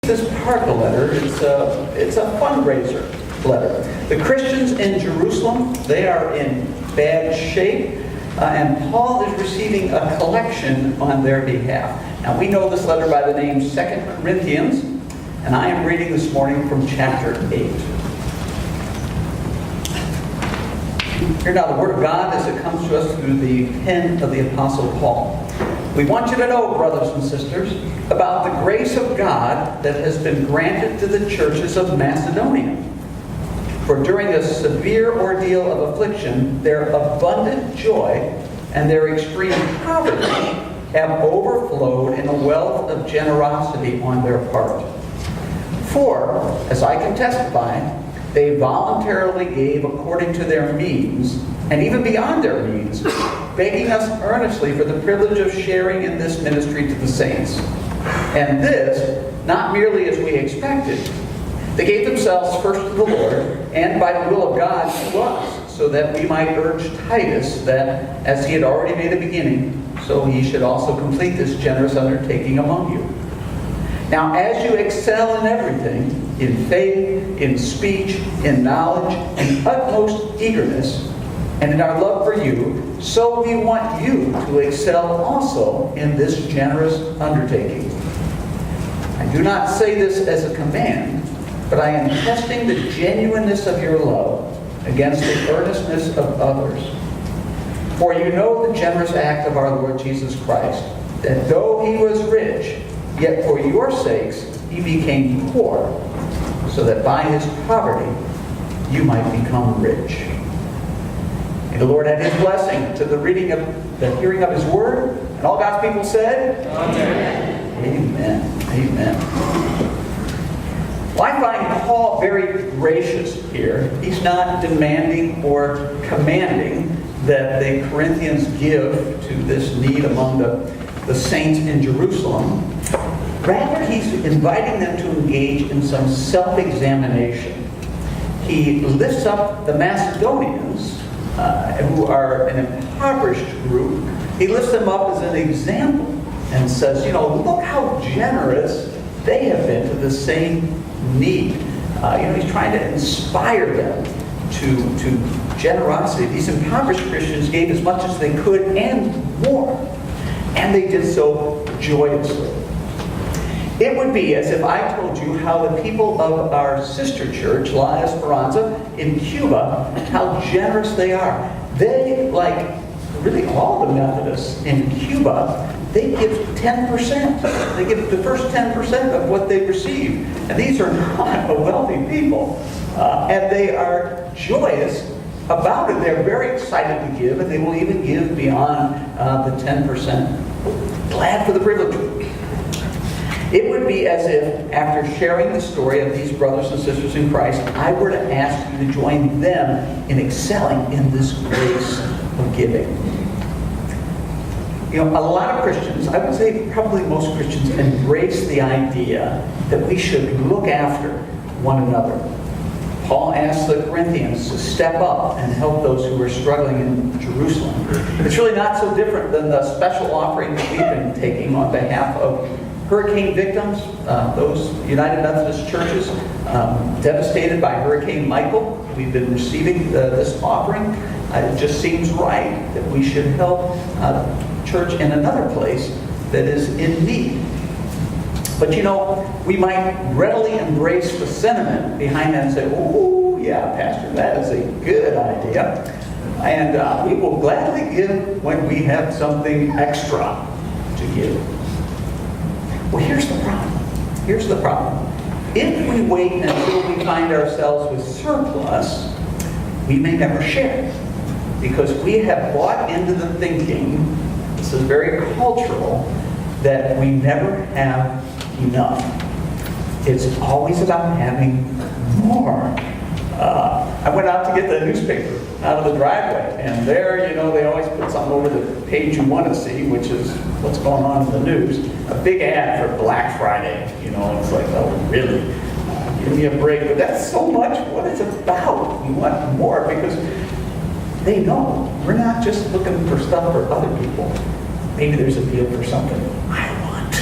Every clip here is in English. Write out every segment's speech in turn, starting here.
This part of the letter, it's a fundraiser letter. The Christians in Jerusalem, they are in bad shape, and Paul is receiving a collection on their behalf. Now, we know this letter by the name 2 Corinthians, and I am reading this morning from chapter 8. Hear now the Word of God as it comes to us through the pen of the Apostle Paul. We want you to know, brothers and sisters, about the grace of God that has been granted to the churches of Macedonia. For during a severe ordeal of affliction, their abundant joy and their extreme poverty have overflowed in a wealth of generosity on their part. For, as I can testify, they voluntarily gave according to their means, and even beyond their means, begging us earnestly for the privilege of sharing in this ministry to the saints. And this, not merely as we expected. They gave themselves first to the Lord, and by the will of God to us, so that we might urge Titus that, as he had already made a beginning, so he should also complete this generous undertaking among you. Now, as you excel in everything, in faith, in speech, in knowledge, in utmost eagerness, and in our love for you, so we want you to excel also in this generous undertaking. I do not say this as a command, but I am testing the genuineness of your love against the earnestness of others. For you know the generous act of our Lord Jesus Christ, that though he was rich, yet for your sakes he became poor, so that by his poverty you might become rich. May the Lord add his blessing to the reading of the hearing of his word. And all God's people said, Amen. Amen. Amen. Well, I find Paul very gracious here. He's not demanding or commanding that the Corinthians give to this need among the saints in Jerusalem. Rather, he's inviting them to engage in some self-examination. He lifts up the Macedonians, who are an impoverished group. He lifts them up as an example and says, look how generous they have been to the same need. He's trying to inspire them to generosity. These impoverished Christians gave as much as they could and more. And they did so joyously. It would be as if I told you how the people of our sister church, La Esperanza, in Cuba, how generous they are. They, like really all the Methodists in Cuba, they give 10%. They give the first 10% of what they receive. And these are not a wealthy people. And they are joyous about it. They're very excited to give, and they will even give beyond the 10%. Glad for the privilege. It would be as if, after sharing the story of these brothers and sisters in Christ, I were to ask you to join them in excelling in this grace of giving. A lot of Christians, I would say probably most Christians, embrace the idea that we should look after one another. Paul asks the Corinthians to step up and help those who are struggling in Jerusalem. It's really not so different than the special offering that we've been taking on behalf of hurricane victims, those United Methodist churches devastated by Hurricane Michael. We've been receiving this offering. It just seems right that we should help church in another place that is in need. But we might readily embrace the sentiment behind that and say, oh, yeah, Pastor, that is a good idea. And we will gladly give when we have something extra to give. Well, here's the problem. Here's the problem. If we wait until we find ourselves with surplus, we may never share. Because we have bought into the thinking, this is very cultural, that we never have enough. It's always about having more. I went out to get the newspaper out of the driveway, and there, they always put something over the page you want to see, which is what's going on in the news. A big ad for Black Friday, it's like, oh, really? Give me a break. But that's so much what it's about. We want more because they know we're not just looking for stuff for other people. Maybe there's a deal for something I want.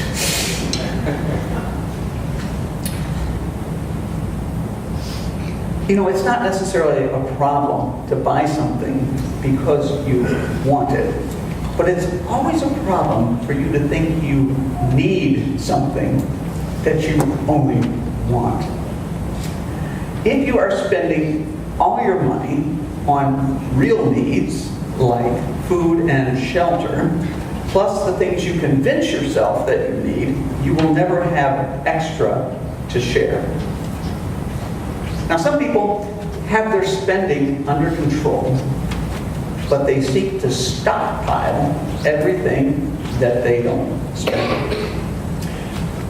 You know, it's not necessarily a problem to buy something because you want it, but it's always a problem for you to think you need something that you only want. If you are spending all your money on real needs like food and shelter, plus the things you convince yourself that you need, you will never have extra to share. Now, some people have their spending under control, but they seek to stockpile everything that they don't spend.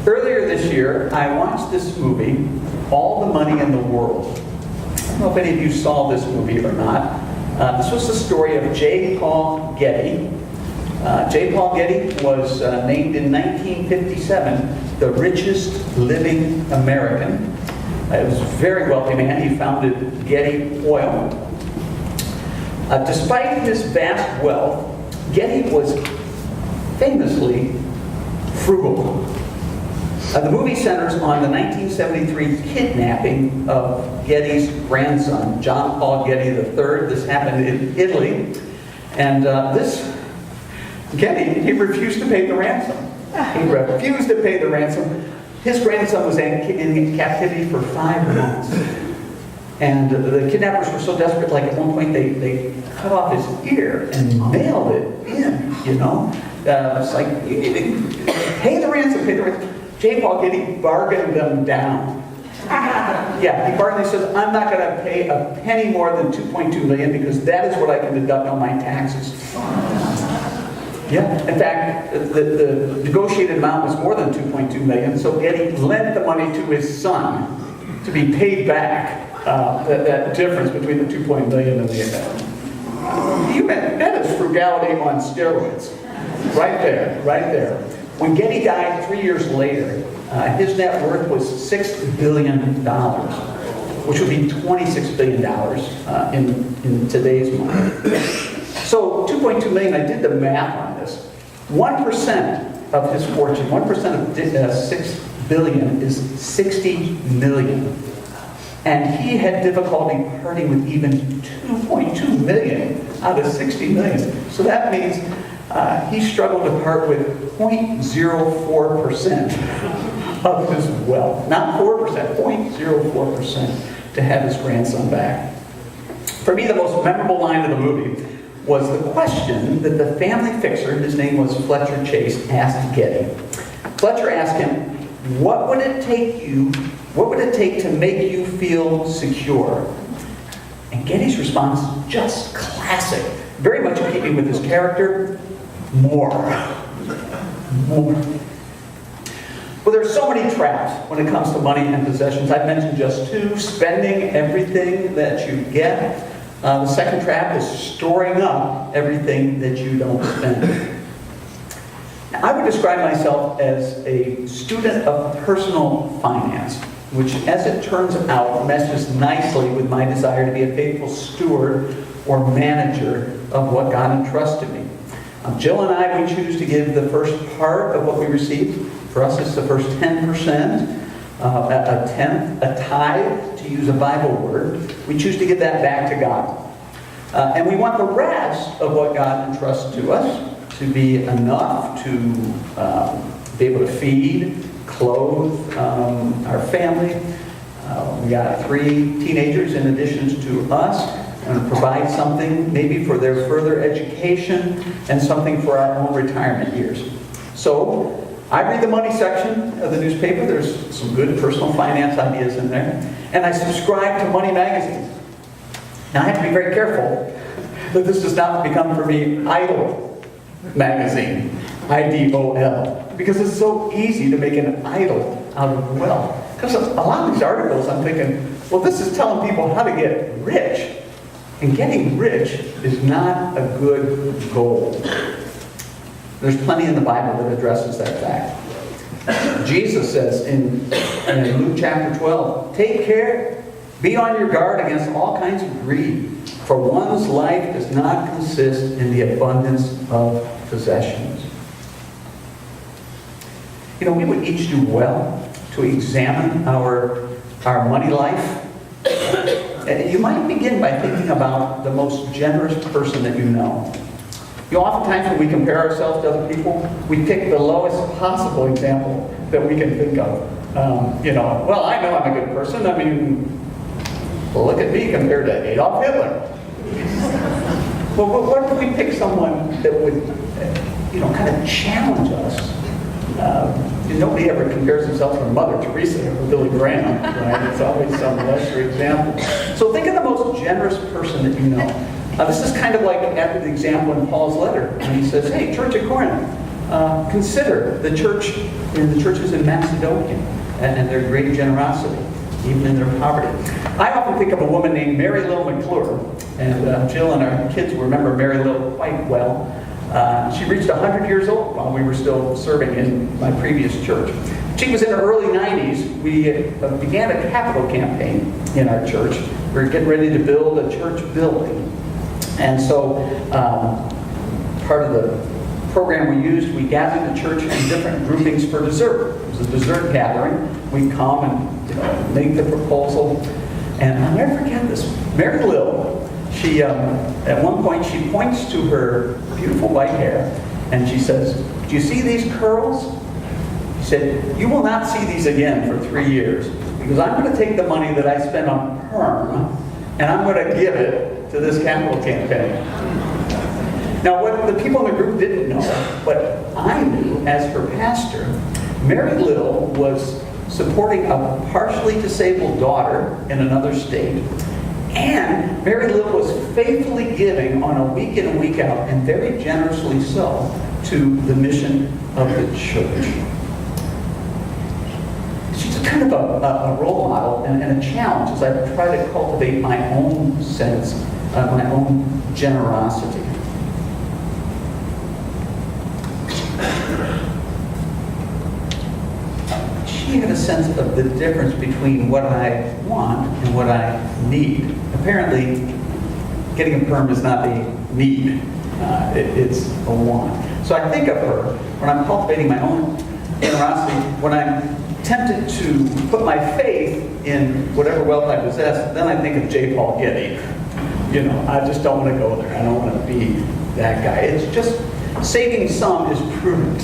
Earlier this year, I watched this movie, All the Money in the World. I don't know if any of you saw this movie or not. This was the story of J. Paul Getty. J. Paul Getty was named in 1957 the richest living American. He was a very wealthy man. He founded Getty Oil. Despite his vast wealth, Getty was famously frugal. The movie centers on the 1973 kidnapping of Getty's grandson, John Paul Getty III. This happened in Italy. And this Getty, he refused to pay the ransom. He refused to pay the ransom. His grandson was in captivity for 5 months. And the kidnappers were so desperate, like at one point they cut off his ear and mailed it in, you know. It's like, pay the ransom, pay the ransom. J. Paul Getty bargained them down. Yeah, he bargained. He said, I'm not going to pay a penny more than $2.2 million because that is what I can deduct on my taxes. Yeah, in fact, the negotiated amount was more than $2.2 million, so Getty lent the money to his son to be paid back that difference between the $2.2 million and the that is frugality on steroids. Right there, right there. When Getty died 3 years later, his net worth was $6 billion, which would be $26 billion in today's money. So 2.2 million, I did the math on this. 1% of his fortune, 1% of 6 billion is 60 million. And he had difficulty parting with even 2.2 million out of 60 million. So that means he struggled to part with 0.04% of his wealth. Not 4%, 0.04% to have his grandson back. For me, the most memorable line of the movie was the question that the family fixer, his name was Fletcher Chase, asked Getty. Fletcher asked him, what would it take to make you feel secure? And Getty's response, just classic, very much in keeping with his character, more. More. Well, there's so many traps when it comes to money and possessions. I've mentioned just two: spending everything that you get. The second trap is storing up everything that you don't spend. Now, I would describe myself as a student of personal finance, which, as it turns out, meshes nicely with my desire to be a faithful steward or manager of what God entrusts to me. Jill and I, we choose to give the first part of what we receive. For us, it's the first 10%. A tenth, a tithe, to use a Bible word. We choose to give that back to God. And we want the rest of what God entrusts to us to be enough to be able to feed, clothe our family. We got 3 teenagers in addition to us, and provide something maybe for their further education and something for our own retirement years. So, I read the money section of the newspaper. There's some good personal finance ideas in there. And I subscribe to Money Magazine. Now, I have to be very careful that this does not become for me idol magazine, IDOL, because it's so easy to make an idol out of wealth. Because a lot of these articles, I'm thinking, well, this is telling people how to get rich. And getting rich is not a good goal. There's plenty in the Bible that addresses that fact. Jesus says in Luke chapter 12, take care, be on your guard against all kinds of greed, for one's life does not consist in the abundance of possessions. You know, we would each do well to examine our money life you might begin by thinking about the most generous person that you know. Oftentimes when we compare ourselves to other people, we pick the lowest possible example that we can think of. Well, I know I'm a good person. I mean, look at me compared to Adolf Hitler. Well, what if we pick someone that would, kind of challenge us? Nobody ever compares themselves to Mother Teresa or Billy Graham, right? It's always some lesser example. So think of the most generous person that you know. This is kind of like after the example in Paul's letter, when he says, hey, Church at Corinth, consider the churches in Macedonia and their great generosity, even in their poverty. I often think of a woman named Mary Lil McClure, and Jill and our kids will remember Mary Lil quite well. She reached 100 years old while we were still serving in my previous church. She was in her early 90s. We began a capital campaign in our church. We were getting ready to build a church building. And so part of the program we used, we gathered the church in different groupings for dessert. It was a dessert gathering. We'd come and make the proposal. And I'll never forget this. Mary Lil, she, at one point, she points to her beautiful white hair and she says, do you see these curls? She said, you will not see these again for 3 years because I'm going to take the money that I spend on perm and I'm going to give it to this capital campaign. Now, what the people in the group didn't know, but I knew as her pastor, Mary Lil was supporting a partially disabled daughter in another state, and Mary Lil was faithfully giving on a week in and week out, and very generously so, to the mission of the church. She's kind of a role model and a challenge as I try to cultivate my own sense, my own generosity. She had a sense of the difference between what I want and what I need. Apparently, getting a perm is not a need. It's a want. So I think of her when I'm cultivating my own generosity, when I'm tempted to put my faith in whatever wealth I possess, then I think of J. Paul Getty. I just don't want to go there. I don't want to be that guy. It's just saving some is prudent.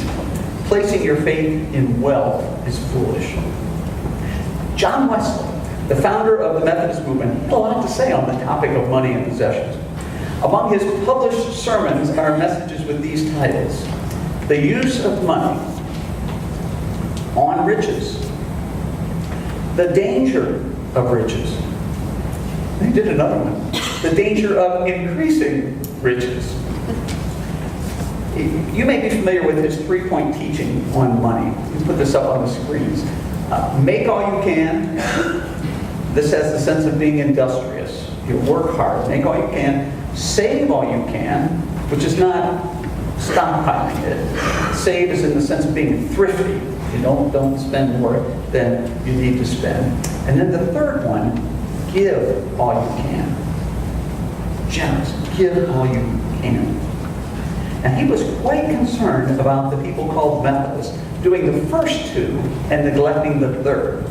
Placing your faith in wealth is foolish. John Wesley, the founder of the Methodist movement, had a lot to say on the topic of money and possessions. Among his published sermons are messages with these titles: The Use of Money, On Riches, The Danger of Riches. He did another one, The Danger of Increasing Riches. You may be familiar with his 3-point teaching on money. You put this up on the screens. Make all you can. This has the sense of being industrious. You work hard, make all you can. Save all you can, which is not stockpiling it. Save is in the sense of being thrifty. You don't spend more than you need to spend. And then the third one, give all you can. Generous. Give all you can. And he was quite concerned about the people called Methodists doing the first two and neglecting the third.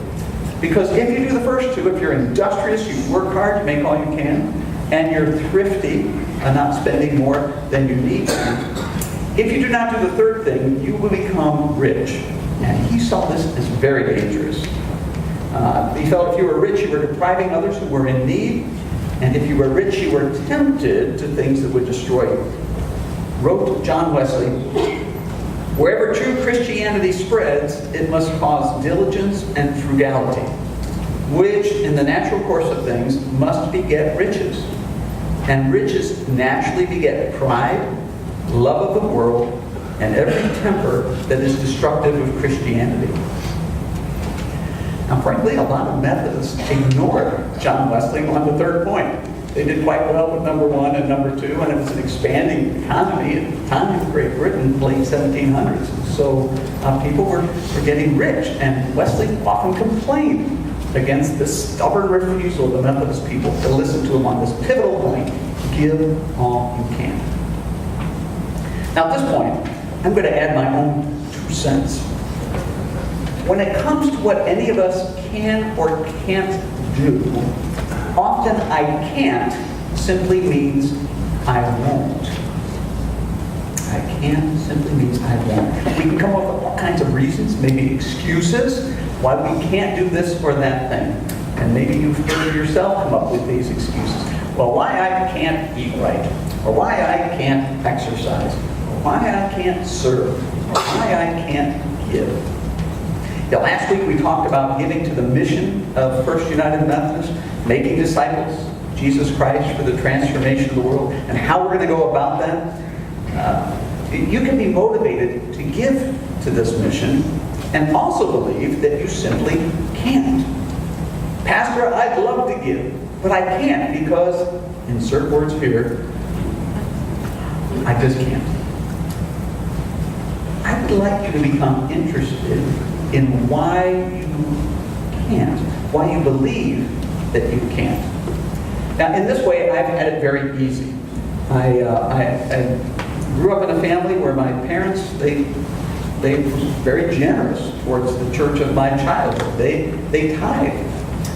Because if you do the first two, if you're industrious, you work hard, you make all you can, and you're thrifty and not spending more than you need to, if you do not do the third thing, you will become rich. And he saw this as very dangerous. He felt if you were rich, you were depriving others who were in need, and if you were rich, you were tempted to things that would destroy you. Wrote John Wesley, wherever true Christianity spreads, it must cause diligence and frugality, which in the natural course of things must beget riches. And riches naturally beget pride, love of the world, and every temper that is destructive of Christianity. Now frankly, a lot of Methodists ignored John Wesley on the third point. They did quite well with number 1 and number 2, and it was an expanding economy at the time in Great Britain, late 1700s. So people were getting rich, and Wesley often complained against the stubborn refusal of the Methodist people to listen to him on this pivotal point: give all you can. Now at this point, I'm going to add my own 2 cents. When it comes to what any of us can or can't do, Often I can't simply means I won't. I can't simply means I won't. We can come up with all kinds of reasons, maybe excuses, why we can't do this or that thing. And maybe you've heard yourself come up with these excuses. Well, why I can't eat right, or why I can't exercise, or why I can't serve, or why I can't give. Now, last week we talked about giving to the mission of First United Methodist, making disciples of Jesus Christ for the transformation of the world, and how we're going to go about that. You can be motivated to give to this mission and also believe that you simply can't. Pastor, I'd love to give, but I can't because, insert words here, I just can't. I would like you to become interested in why you can't, why you believe that you can't. Now, in this way, I've had it very easy. I grew up in a family where my parents, they were very generous towards the church of my childhood. They tithed.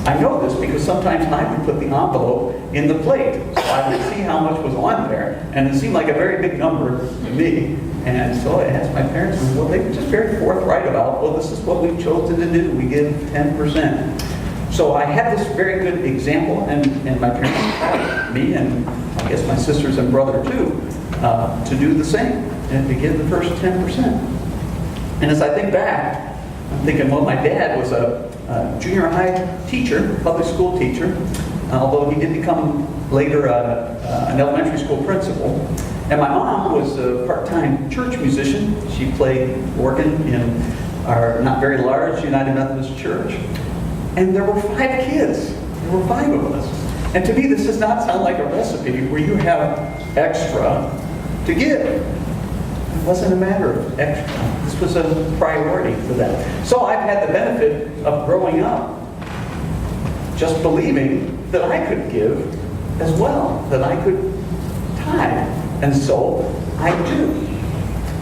I know this because sometimes I would put the envelope in the plate. So I would see how much was on there, and it seemed like a very big number to me. And so I asked my parents, and well, they were just very forthright about, well, this is what we've chosen to do. We give 10%. So I had this very good example, and my parents taught me, and I guess my sisters and brother too, to do the same, and to give the first 10%. And as I think back, I'm thinking, well, my dad was a junior high teacher, public school teacher, although he did become later an elementary school principal. And my mom was a part-time church musician. She played organ in our not very large United Methodist Church. And there were 5 kids. There were 5 of us. And to me, this does not sound like a recipe where you have extra to give. It wasn't a matter of extra. This was a priority for them. So I've had the benefit of growing up just believing that I could give as well, that I could tithe. And so I do.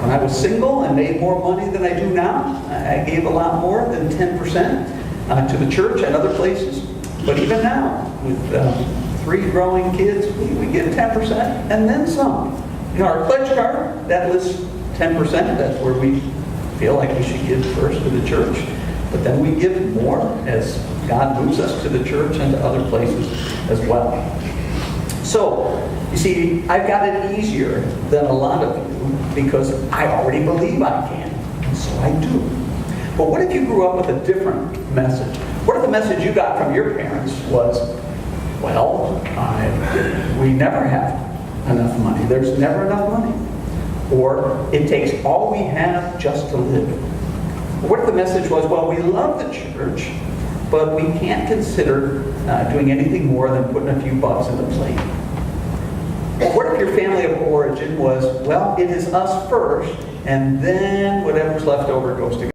When I was single and made more money than I do now, I gave a lot more than 10% to the church and other places. But even now, with 3 growing kids, we give 10% and then some. In our pledge card, that lists 10%. That's where we feel like we should give first to the church. But then we give more as God moves us to the church and to other places as well. So, you see, I've got it easier than a lot of you because I already believe I can. And so I do. But what if you grew up with a different message? What if the message you got from your parents was, well, we never have enough money. There's never enough money. Or it takes all we have just to live. Or what if the message was, well, we love the church, but we can't consider doing anything more than putting a few bucks in the plate? Or what if your family of origin was, well, it is us first, and then whatever's left over goes to God?